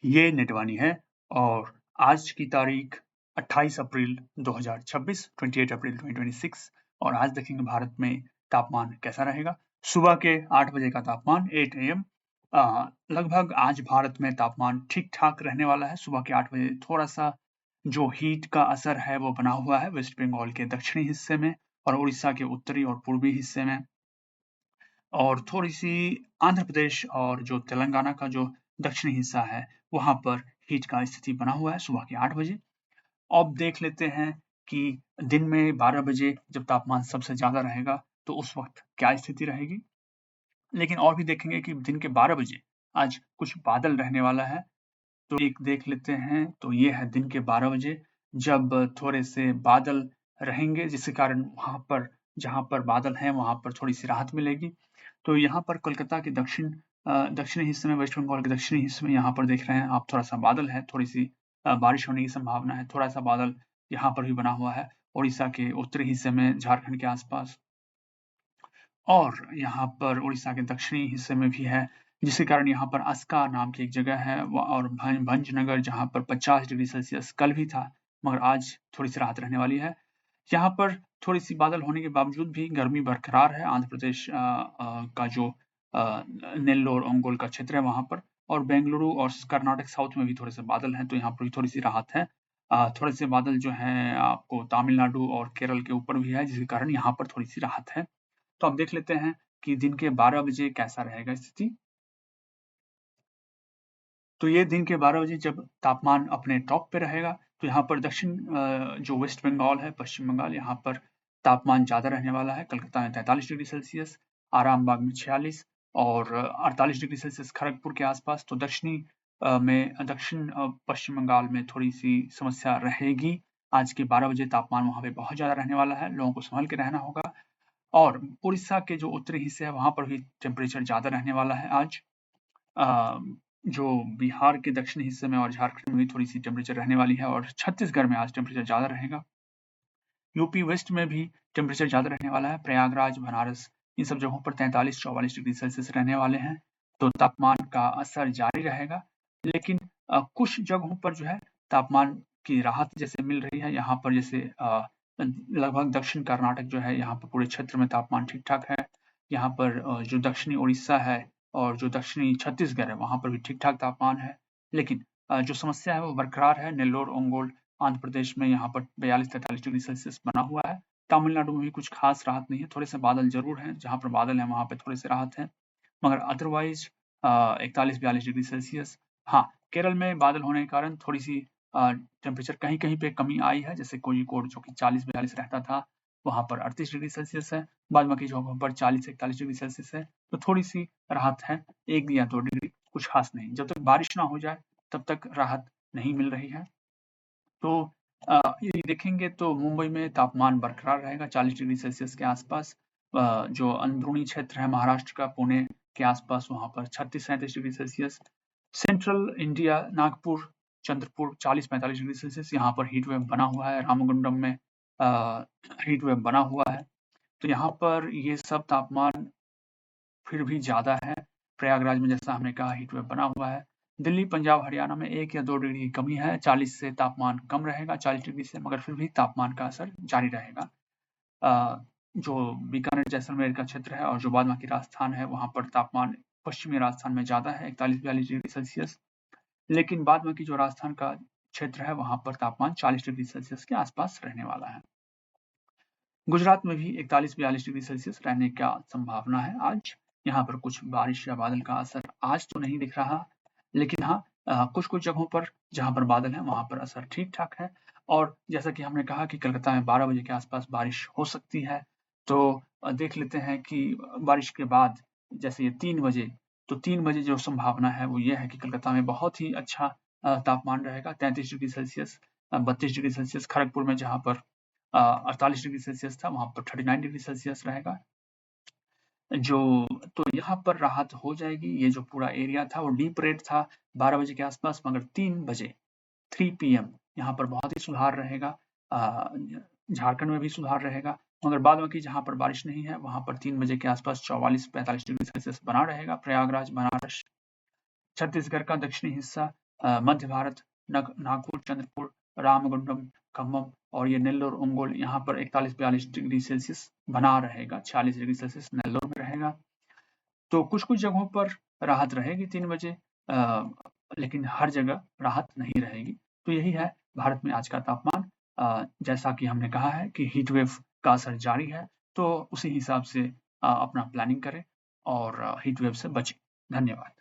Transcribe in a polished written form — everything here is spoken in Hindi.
ये नेटवानी है और आज की तारीख 28 अप्रैल 2026, 28 अप्रैल 2026 और आज देखेंगे भारत में तापमान कैसा रहेगा। सुबह के 8 बजे का तापमान 8 AM। लगभग आज भारत में तापमान ठीक ठाक रहने वाला है। सुबह के 8 बजे थोड़ा सा जो हीट का असर है वो बना हुआ है वेस्ट बंगाल के दक्षिणी हिस्से में और उड़ीसा के उत्तरी और पूर्वी हिस्से में, और थोड़ी सी आंध्र प्रदेश और जो तेलंगाना का जो दक्षिणी हिस्सा है वहां पर हीट का स्थिति बना हुआ है सुबह के 8 बजे। अब देख लेते हैं कि दिन में 12 बजे जब तापमान सबसे ज्यादा रहेगा तो उस वक्त क्या स्थिति रहेगी। लेकिन और भी देखेंगे कि दिन के 12 बजे आज कुछ बादल रहने वाला है। तो एक देख लेते हैं, तो ये है दिन के 12 बजे जब थोड़े से बादल रहेंगे जिसके कारण वहां पर जहां पर बादल हैं वहां पर थोड़ी सी राहत मिलेगी। तो यहाँ पर कोलकाता के दक्षिणी हिस्से में, वेस्ट बंगाल के दक्षिणी हिस्से में यहाँ पर देख रहे हैं आप थोड़ा सा बादल है, थोड़ी सी बारिश होने की संभावना है। थोड़ा सा बादल यहाँ पर भी बना हुआ है उड़ीसा के उत्तरी हिस्से में, झारखंड के आसपास, और यहाँ पर उड़ीसा के दक्षिणी हिस्से में भी है, जिसके कारण यहाँ पर अस्का नाम की एक जगह है और भंजनगर जहाँ पर 50 डिग्री सेल्सियस कल भी था, मगर आज थोड़ी सी राहत रहने वाली है। यहाँ पर थोड़ी सी बादल होने के बावजूद भी गर्मी बरकरार है। आंध्र प्रदेश का जो नेल्लोर ओंगोल का क्षेत्र है वहां पर, और बेंगलुरु और कर्नाटक साउथ में भी थोड़े से बादल हैं, तो यहाँ पर भी थोड़ी सी राहत है। थोड़े से बादल जो हैं आपको तमिलनाडु और केरल के ऊपर भी है, जिसके कारण यहाँ पर थोड़ी सी राहत है। तो अब देख लेते हैं कि दिन के 12 बजे कैसा रहेगा स्थिति। तो ये दिन के 12 बजे जब तापमान अपने टॉप पे रहेगा तो यहाँ पर दक्षिण जो वेस्ट बंगाल है, पश्चिम बंगाल, यहाँ पर तापमान ज्यादा रहने वाला है। कलकत्ता में 43 डिग्री सेल्सियस, आरामबाग में 46 और 48 डिग्री सेल्सियस खड़गपुर के आसपास। तो दक्षिण पश्चिम बंगाल में थोड़ी सी समस्या रहेगी। आज के 12 बजे तापमान वहां पे बहुत ज्यादा रहने वाला है, लोगों को संभल के रहना होगा। और उड़ीसा के जो उत्तरी हिस्से है वहां पर भी टेम्परेचर ज्यादा रहने वाला है आज। जो बिहार के दक्षिणी हिस्से में और झारखंड में भी थोड़ी सी टेम्परेचर रहने वाली है, और छत्तीसगढ़ में आज टेम्परेचर ज्यादा रहेगा। यूपी वेस्ट में भी टेम्परेचर ज्यादा रहने वाला है। प्रयागराज, बनारस, इन सब जगहों पर 43-44 डिग्री सेल्सियस रहने वाले हैं। तो तापमान का असर जारी रहेगा, लेकिन कुछ जगहों पर जो है तापमान की राहत जैसे मिल रही है। यहाँ पर जैसे लगभग दक्षिण कर्नाटक जो है, यहाँ पर पूरे क्षेत्र में तापमान ठीक ठाक है। यहाँ पर जो दक्षिणी उड़ीसा है और जो दक्षिणी छत्तीसगढ़ है वहां पर भी ठीक ठाक तापमान है। लेकिन जो समस्या है वो बरकरार है। नेल्लोर ओंगोल आंध्र प्रदेश में यहाँ पर 42-43 डिग्री सेल्सियस बना हुआ है। तमिलनाडु में भी कुछ खास राहत नहीं है, थोड़े से बादल जरूर हैं, जहां पर बादल है वहां पर थोड़े से राहत है, मगर अदरवाइज 41-42 डिग्री सेल्सियस। हाँ, केरल में बादल होने के कारण थोड़ी सी टेम्परेचर कहीं कहीं पे कमी आई है, जैसे कोझिकोड जो कि 40-42 रहता था वहां पर 38 डिग्री सेल्सियस है। बाद बाकी जगहों पर 40-41 डिग्री सेल्सियस है, तो थोड़ी सी राहत है, 1 या 2 डिग्री, कुछ खास नहीं। जब तक बारिश ना हो जाए तब तक राहत नहीं मिल रही है। तो ये देखेंगे तो मुंबई में तापमान बरकरार रहेगा 40 डिग्री सेल्सियस के आसपास। जो अंदरूनी क्षेत्र है महाराष्ट्र का, पुणे के आसपास, वहां पर 36-37 degree Celsius. Central India, Nagpur, Chandrapur 40-45 degree Celsius, यहाँ पर हीट वेव बना हुआ है। रामगुंडम में हीट वेव बना हुआ है। तो यहाँ पर ये सब तापमान फिर भी ज्यादा है। प्रयागराज में जैसा हमने कहा हीट वेव बना हुआ है। दिल्ली, पंजाब, हरियाणा में 1 या 2 डिग्री की कमी है, 40 से तापमान कम रहेगा, 40 डिग्री से, मगर फिर भी तापमान का असर जारी रहेगा। जो बीकानेर जैसलमेर का क्षेत्र है और जो बाद बाकी राजस्थान है वहां पर तापमान पश्चिमी राजस्थान में ज्यादा है, 41-42 डिग्री सेल्सियस। लेकिन बाद बाकी जो राजस्थान का क्षेत्र है वहां पर तापमान 40 डिग्री सेल्सियस के आसपास रहने वाला है। गुजरात में भी 41-42 डिग्री सेल्सियस रहने का संभावना है आज। यहाँ पर कुछ बारिश या बादल का असर आज तो नहीं दिख रहा, लेकिन हाँ कुछ कुछ जगहों पर जहां पर बादल है वहां पर असर ठीक ठाक है। और जैसा कि हमने कहा कि कलकत्ता में 12 बजे के आसपास बारिश हो सकती है। तो देख लेते हैं कि बारिश के बाद जैसे ये 3 बजे, तो 3 बजे जो संभावना है वो ये है कि कलकत्ता में बहुत ही अच्छा तापमान रहेगा, 33 degree Celsius, 32 degree Celsius. Kharagpur में जहाँ पर 48 डिग्री सेल्सियस था वहां पर 39 डिग्री सेल्सियस रहेगा। जो तो यहाँ पर राहत हो जाएगी। ये जो पूरा एरिया था वो डीप रेड था 12 बजे के आसपास, मगर 3 बजे 3 PM यहाँ पर बहुत ही सुधार रहेगा। झारखंड में भी सुधार रहेगा, मगर बाद बाकी जहाँ पर बारिश नहीं है वहां पर 3 बजे के आसपास 44-45 डिग्री सेल्सियस बना रहेगा। प्रयागराज, बनारस, छत्तीसगढ़ का दक्षिणी हिस्सा मध्य भारत, नागपुर, चंद्रपुर, रामगुंडम, खम्मम और ये नेल्लोर, ओंगोल, यहाँ पर 41-42 डिग्री सेल्सियस बना रहेगा। 46 डिग्री सेल्सियस नेल्लोर में रहेगा। तो कुछ कुछ जगहों पर राहत रहेगी 3 बजे, लेकिन हर जगह राहत नहीं रहेगी। तो यही है भारत में आज का तापमान। जैसा कि हमने कहा है कि हीट वेव का असर जारी है, तो उसी हिसाब से अपना प्लानिंग करें और हीट वेव से बचें। धन्यवाद।